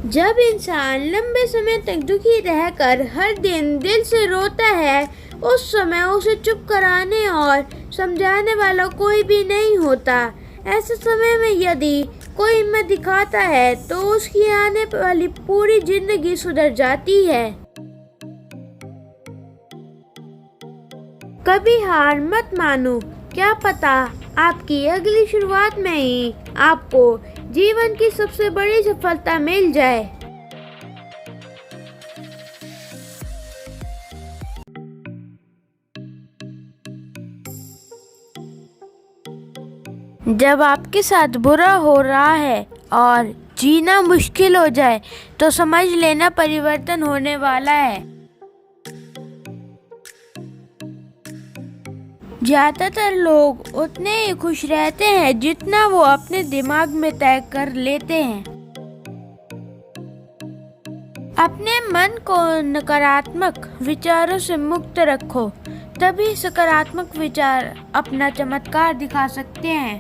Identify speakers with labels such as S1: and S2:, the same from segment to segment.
S1: जब इंसान लंबे समय तक दुखी रहकर हर दिन दिल से रोता है, उस समय उसे चुप कराने और समझाने वाला कोई भी नहीं होता। ऐसे समय में यदि कोई हिम्मत दिखाता है तो उसकी आने वाली पूरी जिंदगी सुधर जाती है। कभी हार मत मानो, क्या पता आपकी अगली शुरुआत में ही आपको जीवन की सबसे बड़ी सफलता मिल जाए। जब आपके साथ बुरा हो रहा है और जीना मुश्किल हो जाए तो समझ लेना परिवर्तन होने वाला है। ज्यादातर लोग उतने ही खुश रहते हैं जितना वो अपने दिमाग में तय कर लेते हैं। अपने मन को नकारात्मक विचारों से मुक्त रखो, तभी सकारात्मक विचार अपना चमत्कार दिखा सकते हैं।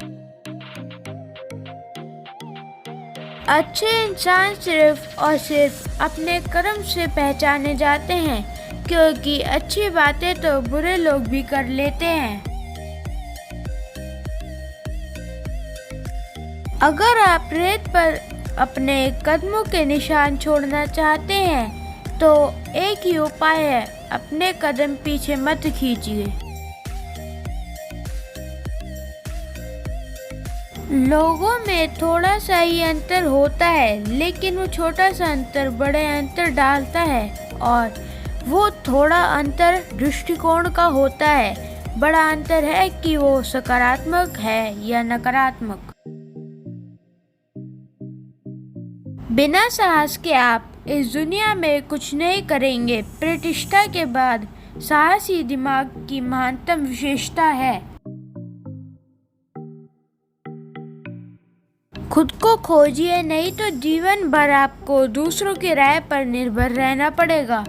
S1: अच्छे इंसान सिर्फ और सिर्फ अपने कर्म से पहचाने जाते हैं, क्योंकि अच्छी बातें तो बुरे लोग भी कर लेते हैं। अगर आप रेत पर अपने कदमों के निशान छोड़ना चाहते हैं तो एक ही उपाय है, अपने कदम पीछे मत खींचिए। लोगों में थोड़ा सा ही अंतर होता है, लेकिन वो छोटा सा अंतर बड़े अंतर डालता है, और वो थोड़ा अंतर दृष्टिकोण का होता है। बड़ा अंतर है कि वो सकारात्मक है या नकारात्मक। बिना साहस के आप इस दुनिया में कुछ नहीं करेंगे। प्रतिष्ठा के बाद साहस ही दिमाग की महानतम विशेषता है। खुद को खोजिए, नहीं तो जीवन भर आपको दूसरों की राय पर निर्भर रहना पड़ेगा।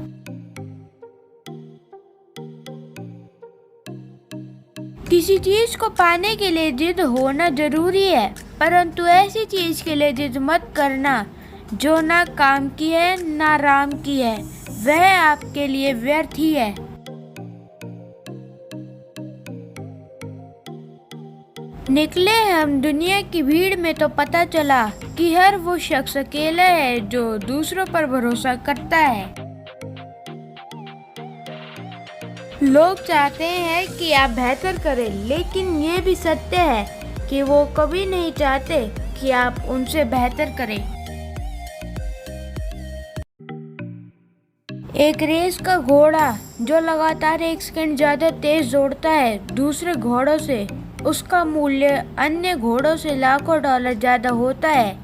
S1: किसी चीज को पाने के लिए जिद होना जरूरी है, परंतु ऐसी चीज के लिए जिद मत करना जो ना काम की है ना राम की है, वह आपके लिए व्यर्थ ही है। निकले हम दुनिया की भीड़ में तो पता चला कि हर वो शख्स अकेला है जो दूसरों पर भरोसा करता है। लोग चाहते हैं कि आप बेहतर करें, लेकिन ये भी सत्य है कि वो कभी नहीं चाहते कि आप उनसे बेहतर करें। एक रेस का घोड़ा जो लगातार 1 सेकंड ज्यादा तेज दौड़ता है दूसरे घोड़ों से, उसका मूल्य अन्य घोड़ों से लाखों डॉलर ज्यादा होता है।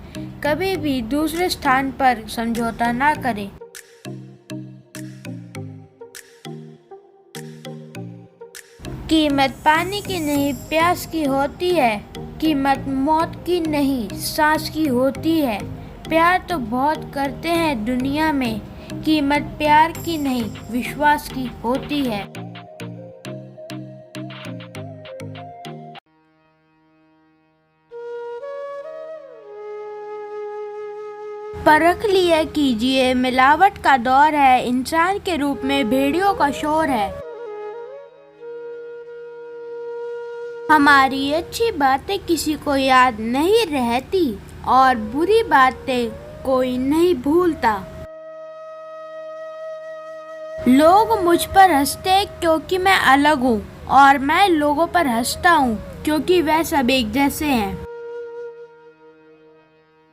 S1: कभी भी दूसरे स्थान पर समझौता ना करें। कीमत पानी की नहीं प्यास की होती है, कीमत मौत की नहीं सांस की होती है। प्यार तो बहुत करते हैं दुनिया में, कीमत प्यार की नहीं विश्वास की होती है। परख लिया कीजिए, मिलावट का दौर है, इंसान के रूप में भेड़ियों का शोर है। हमारी अच्छी बातें किसी को याद नहीं रहती और बुरी बातें कोई नहीं भूलता। लोग मुझ पर हंसते क्योंकि मैं अलग हूँ, और मैं लोगों पर हंसता हूँ क्योंकि वह सब एक जैसे हैं।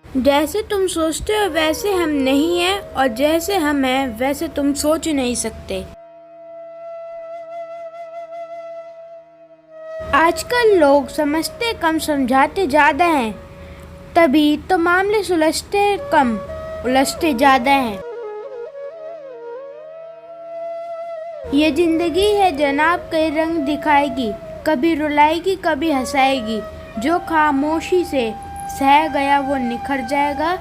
S1: जैसे तुम सोचते हो वैसे हम नहीं हैं, और जैसे हम हैं वैसे तुम सोच नहीं सकते। आजकल लोग समझते कम समझाते ज्यादा हैं, तभी तो मामले सुलझते कम उलझते ज्यादा हैं। ये जिंदगी है जनाब, कई रंग दिखाएगी, कभी रुलाएगी कभी हंसाएगी। जो खामोशी से सह गया वो निखर जाएगा,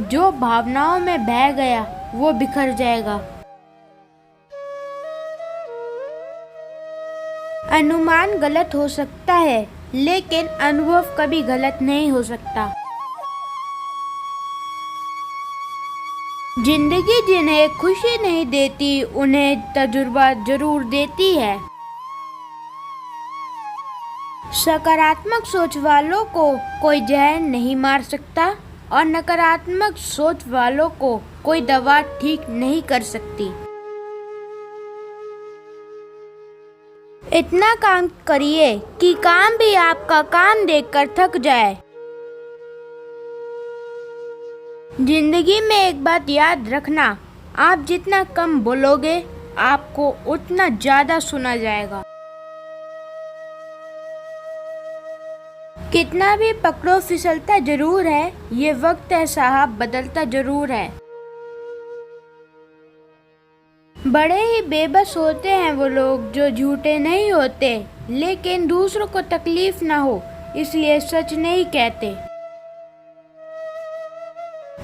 S1: जो भावनाओं में बह गया वो बिखर जाएगा। अनुमान गलत हो सकता है, लेकिन अनुभव कभी गलत नहीं हो सकता। जिंदगी जिन्हें खुशी नहीं देती उन्हें तजुर्बा जरूर देती है। सकारात्मक सोच वालों को कोई जहर नहीं मार सकता और नकारात्मक सोच वालों को कोई दवा ठीक नहीं कर सकती। इतना काम करिए कि काम भी आपका काम देखकर थक जाए। जिंदगी में एक बात याद रखना, आप जितना कम बोलोगे आपको उतना ज्यादा सुना जाएगा। कितना भी पकड़ो फिसलता जरूर है, ये वक्त है साहब बदलता जरूर है। बड़े ही बेबस होते हैं वो लोग जो झूठे नहीं होते, लेकिन दूसरों को तकलीफ ना हो इसलिए सच नहीं कहते।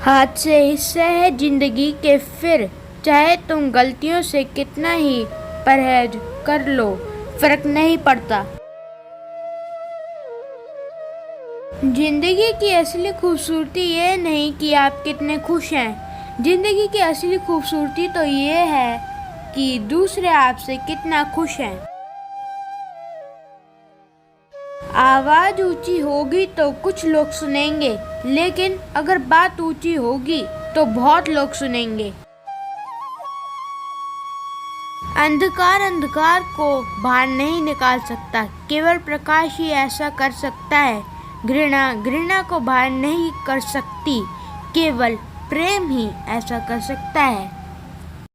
S1: हाथ से हिस्से है जिंदगी के, फिर चाहे तुम गलतियों से कितना ही परहेज कर लो फर्क नहीं पड़ता। जिंदगी की असली खूबसूरती ये नहीं कि आप कितने खुश हैं, जिंदगी की असली खूबसूरती तो ये है कि दूसरे आपसे कितना खुश हैं। आवाज ऊंची होगी तो कुछ लोग सुनेंगे, लेकिन अगर बात ऊंची होगी तो बहुत लोग सुनेंगे। अंधकार अंधकार को बाहर नहीं निकाल सकता, केवल प्रकाश ही ऐसा कर सकता है। घृणा घृणा को बाहर नहीं कर सकती, केवल प्रेम ही ऐसा कर सकता है।